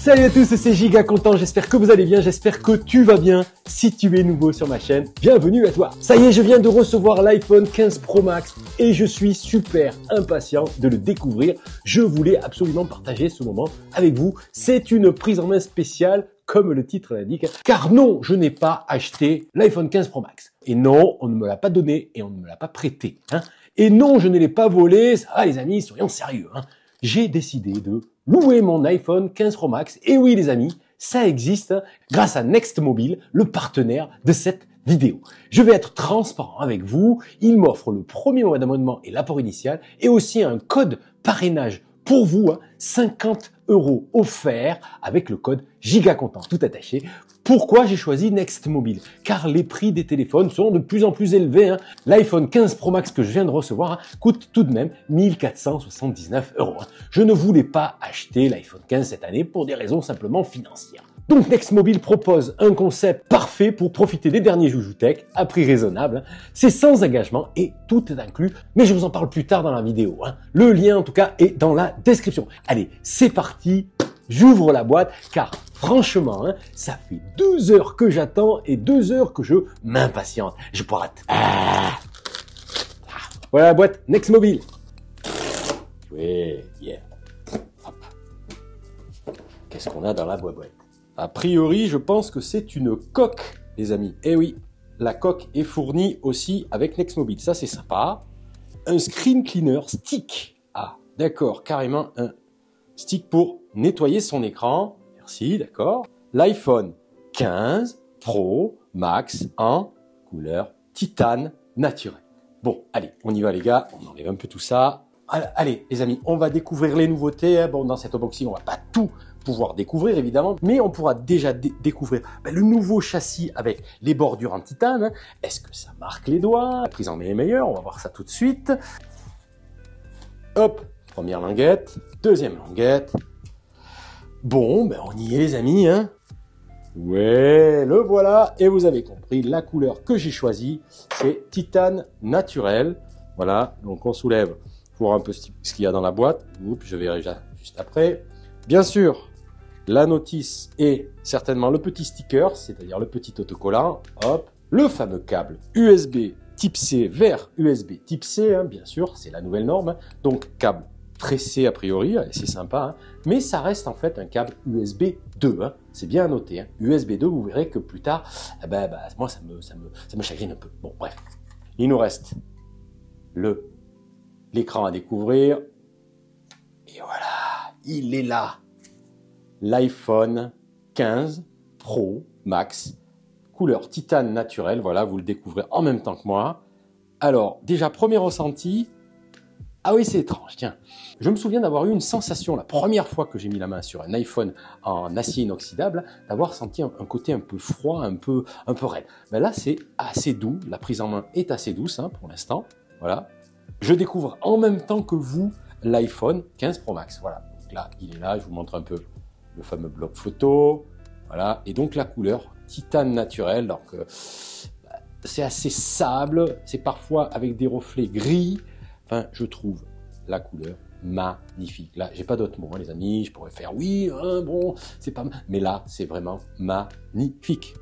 Salut à tous, c'est Giga Content, j'espère que vous allez bien, j'espère que tu vas bien. Si tu es nouveau sur ma chaîne, bienvenue à toi. Ça y est, je viens de recevoir l'iPhone 15 Pro Max et je suis super impatient de le découvrir. Je voulais absolument partager ce moment avec vous. C'est une prise en main spéciale, comme le titre l'indique, car non, je n'ai pas acheté l'iPhone 15 Pro Max. Et non, on ne me l'a pas donné et on ne me l'a pas prêté. Et non, je ne l'ai pas volé. Ça va les amis, soyons sérieux. J'ai décidé de louer mon iPhone 15 Pro Max. Et oui les amis, ça existe grâce à Next Mobile, le partenaire de cette vidéo. Je vais être transparent avec vous. Il m'offre le premier mois d'abonnement et l'apport initial et aussi un code parrainage pour vous, 50 € offerts avec le code GIGACONTENT, tout attaché. Pourquoi j'ai choisi Next Mobile? Car les prix des téléphones sont de plus en plus élevés. L'iPhone 15 Pro Max que je viens de recevoir coûte tout de même 1479 €. Je ne voulais pas acheter l'iPhone 15 cette année pour des raisons simplement financières. Donc Next Mobile propose un concept parfait pour profiter des derniers joujoux tech à prix raisonnable. C'est sans engagement et tout est inclus, mais je vous en parle plus tard dans la vidéo. Le lien en tout cas est dans la description. Allez, c'est parti, j'ouvre la boîte car franchement, ça fait 2 heures que j'attends et 2 heures que je m'impatiente. Je pourrate. Voilà la boîte Next Mobile. Oui, yeah. Hop. Qu'est-ce qu'on a dans la boîte? A priori, je pense que c'est une coque, les amis. Eh oui, la coque est fournie aussi avec Next Mobile. Ça, c'est sympa. Un screen cleaner stick. Ah, d'accord, carrément un stick pour nettoyer son écran. Merci, d'accord. L'iPhone 15 Pro Max en couleur titane naturelle. Bon, allez, on y va les gars. On enlève un peu tout ça. Allez, les amis, on va découvrir les nouveautés. Bon, dans cet unboxing, on va pas tout pouvoir découvrir évidemment, mais on pourra déjà découvrir le nouveau châssis avec les bordures en titane. Est-ce que ça marque les doigts? La prise en main est meilleure, on va voir ça tout de suite. Hop, première languette, deuxième languette. Bon, on y est les amis. Ouais, le voilà, et vous avez compris, la couleur que j'ai choisie, c'est titane naturel. Voilà, donc on soulève pour voir un peu ce qu'il y a dans la boîte. Oups, je verrai juste après. Bien sûr, la notice et certainement le petit sticker, c'est-à-dire le petit autocollant. Hop, le fameux câble USB Type C vers USB Type C, bien sûr, c'est la nouvelle norme. Donc câble très C a priori, c'est sympa, mais ça reste en fait un câble USB 2. C'est bien à noter. USB 2, vous verrez que plus tard, moi ça me chagrine un peu. Bon, bref, il nous reste l'écran à découvrir. Et voilà, il est là. L'iPhone 15 Pro Max, couleur titane naturelle. Voilà, vous le découvrez en même temps que moi. Alors, déjà, premier ressenti. Ah oui, c'est étrange, tiens. Je me souviens d'avoir eu une sensation, la première fois que j'ai mis la main sur un iPhone en acier inoxydable, d'avoir senti un côté un peu froid, un peu raide. Mais là, c'est assez doux. La prise en main est assez douce pour l'instant. Voilà. Je découvre en même temps que vous l'iPhone 15 Pro Max. Voilà. Donc là, il est là. Je vous montre un peu le fameux bloc photo. Voilà. Et donc la couleur titane naturelle. Donc c'est assez sable. C'est parfois avec des reflets gris. Enfin, je trouve la couleur magnifique. Là, j'ai pas d'autres mots, les amis. Je pourrais faire oui, bon, c'est pas mal. Mais là, c'est vraiment magnifique.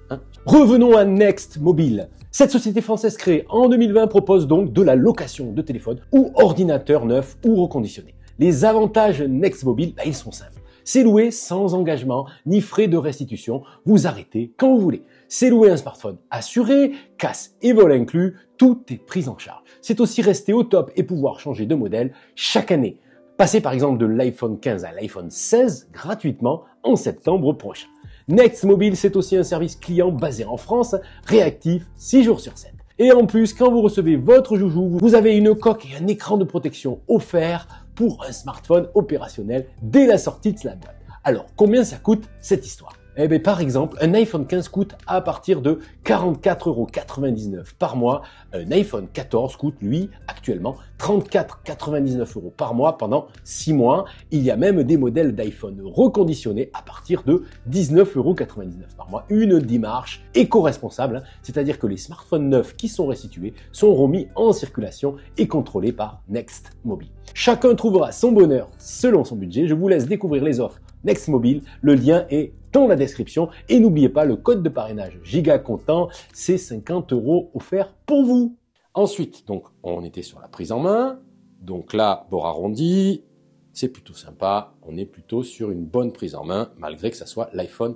Revenons à Next Mobile. Cette société française créée en 2020 propose donc de la location de téléphones ou ordinateurs neufs ou reconditionnés. Les avantages Next Mobile, ils sont simples. C'est loué sans engagement ni frais de restitution. Vous arrêtez quand vous voulez. C'est louer un smartphone assuré, casse et vol inclus. Tout est pris en charge. C'est aussi rester au top et pouvoir changer de modèle chaque année. Passez par exemple de l'iPhone 15 à l'iPhone 16 gratuitement en septembre prochain. Next Mobile, c'est aussi un service client basé en France, réactif 6 jours sur 7. Et en plus, quand vous recevez votre joujou, vous avez une coque et un écran de protection offert pour un smartphone opérationnel dès la sortie de la boîte. Alors, combien ça coûte cette histoire? Eh bien, par exemple, un iPhone 15 coûte à partir de 44,99 € par mois. Un iPhone 14 coûte, lui, actuellement 34,99 € par mois pendant 6 mois. Il y a même des modèles d'iPhone reconditionnés à partir de 19,99 € par mois. Une démarche éco-responsable, c'est-à-dire que les smartphones neufs qui sont restitués sont remis en circulation et contrôlés par Next Mobile. Chacun trouvera son bonheur selon son budget. Je vous laisse découvrir les offres Next Mobile. Le lien est dans la description. Et n'oubliez pas le code de parrainage Giga Content, c'est 50 € offerts pour vous. Ensuite, donc, on était sur la prise en main. Donc là, bord arrondi, c'est plutôt sympa. On est plutôt sur une bonne prise en main, malgré que ça soit l'iPhone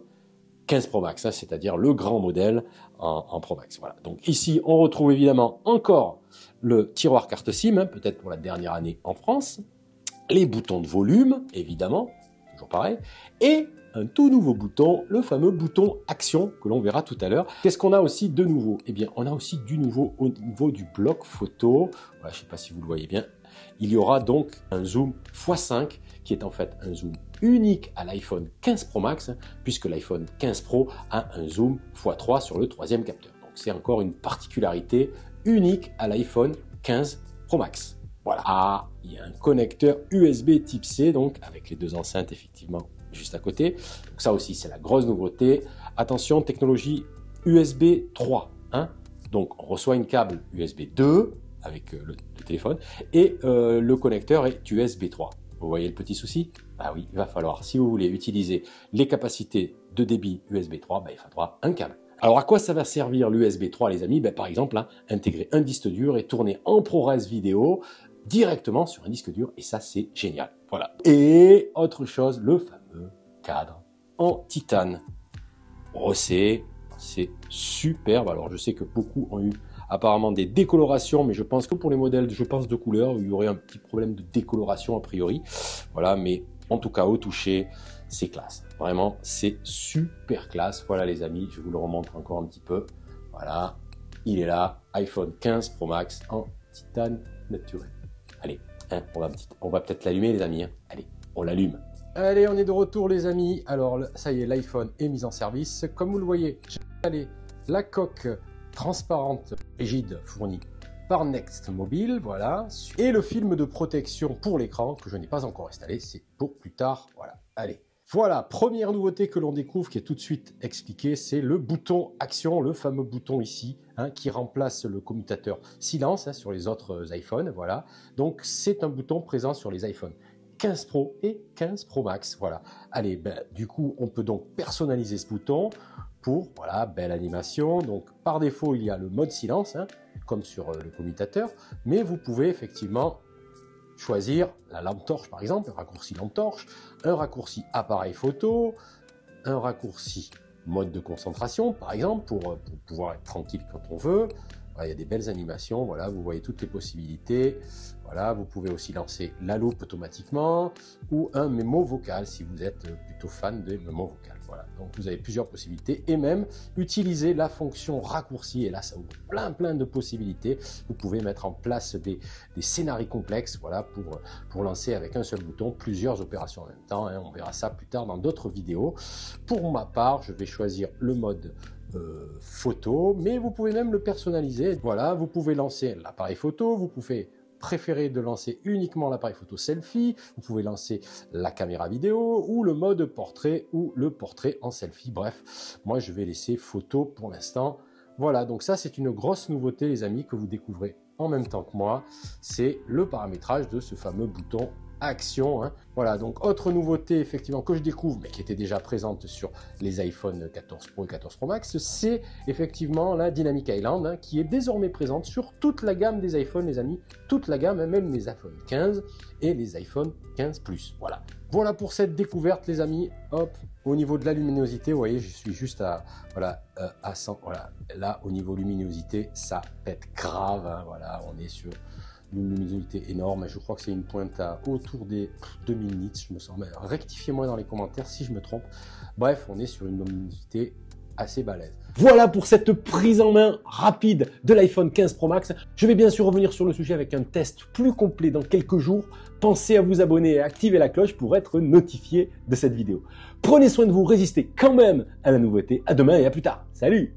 15 Pro Max, hein, c'est-à-dire le grand modèle en Pro Max. Voilà. Donc ici, on retrouve évidemment encore le tiroir carte SIM, hein, peut-être pour la dernière année en France, les boutons de volume, évidemment, toujours pareil, et un tout nouveau bouton, le fameux bouton Action que l'on verra tout à l'heure. Qu'est-ce qu'on a aussi de nouveau? Eh bien, on a aussi du nouveau au niveau du bloc photo. Voilà, je ne sais pas si vous le voyez bien. Il y aura donc un zoom x5 qui est en fait un zoom unique à l'iPhone 15 Pro Max, puisque l'iPhone 15 Pro a un zoom x3 sur le troisième capteur. Donc c'est encore une particularité unique à l'iPhone 15 Pro Max. Voilà. Ah, il y a un connecteur USB type C, donc avec les deux enceintes effectivement juste à côté. Donc ça aussi c'est la grosse nouveauté. Attention, technologie USB 3. Hein. Donc on reçoit une câble USB 2 avec le téléphone et le connecteur est USB 3. Vous voyez le petit souci? Ah oui, il va falloir, si vous voulez utiliser les capacités de débit USB 3, il faudra un câble. Alors à quoi ça va servir l'USB 3 les amis? Par exemple, hein, intégrer un disque dur et tourner en ProRes vidéo directement sur un disque dur et ça c'est génial. Voilà. Et autre chose, le fameux cadre en titane brossé, c'est superbe. Alors je sais que beaucoup ont eu apparemment des décolorations, mais je pense que pour les modèles, de couleur, il y aurait un petit problème de décoloration a priori. Voilà, mais en tout cas au toucher, c'est classe. Vraiment, c'est super classe. Voilà les amis, je vous le remontre encore un petit peu. Voilà, il est là, iPhone 15 Pro Max en titane naturel. Allez, hein, on va peut-être l'allumer les amis. Hein. Allez, on l'allume. Allez, on est de retour les amis. Alors ça y est, l'iPhone est mis en service. Comme vous le voyez, j'ai installé la coque transparente rigide fournie par Next Mobile, voilà. Et le film de protection pour l'écran que je n'ai pas encore installé, c'est pour plus tard, voilà. Allez. Voilà, première nouveauté que l'on découvre qui est tout de suite expliquée, c'est le bouton Action, le fameux bouton ici, hein, qui remplace le commutateur silence hein, sur les autres iPhones, voilà. Donc c'est un bouton présent sur les iPhones 15 Pro et 15 Pro Max, voilà. Allez, du coup, on peut donc personnaliser ce bouton pour, voilà, belle animation. Donc, par défaut, il y a le mode silence, hein, comme sur le commutateur, mais vous pouvez effectivement choisir la lampe torche, par exemple, un raccourci lampe torche, un raccourci appareil photo, un raccourci mode de concentration, par exemple, pour pouvoir être tranquille quand on veut. Voilà, il y a des belles animations, voilà, vous voyez toutes les possibilités. Voilà, vous pouvez aussi lancer la loupe automatiquement ou un mémo vocal si vous êtes plutôt fan des mémos vocales. Voilà, donc vous avez plusieurs possibilités et même utiliser la fonction raccourci et là ça ouvre plein de possibilités. Vous pouvez mettre en place des scénarios complexes, voilà, pour lancer avec un seul bouton plusieurs opérations en même temps. Hein, on verra ça plus tard dans d'autres vidéos. Pour ma part, je vais choisir le mode photo, mais vous pouvez même le personnaliser. Voilà, vous pouvez lancer l'appareil photo, vous pouvez préférer de lancer uniquement l'appareil photo selfie, vous pouvez lancer la caméra vidéo ou le mode portrait ou le portrait en selfie. Bref, moi je vais laisser photo pour l'instant. Voilà, donc ça c'est une grosse nouveauté les amis que vous découvrez en même temps que moi. C'est le paramétrage de ce fameux bouton Action. Hein. Voilà, donc autre nouveauté effectivement que je découvre, mais qui était déjà présente sur les iPhone 14 Pro et 14 Pro Max, c'est effectivement la Dynamic Island hein, qui est désormais présente sur toute la gamme des iPhones, les amis, toute la gamme, hein, même les iPhone 15 et les iPhone 15 Plus. Voilà. Voilà pour cette découverte, les amis. Hop, au niveau de la luminosité, vous voyez, je suis juste à 100. Voilà, là, au niveau luminosité, ça pète grave. Hein, voilà, on est sur une luminosité énorme. Je crois que c'est une pointe à autour des 2000 nits, je me sens. Rectifiez-moi dans les commentaires si je me trompe. Bref, on est sur une luminosité assez balèze. Voilà pour cette prise en main rapide de l'iPhone 15 Pro Max. Je vais bien sûr revenir sur le sujet avec un test plus complet dans quelques jours. Pensez à vous abonner et à activer la cloche pour être notifié de cette vidéo. Prenez soin de vous, résistez quand même à la nouveauté. À demain et à plus tard. Salut!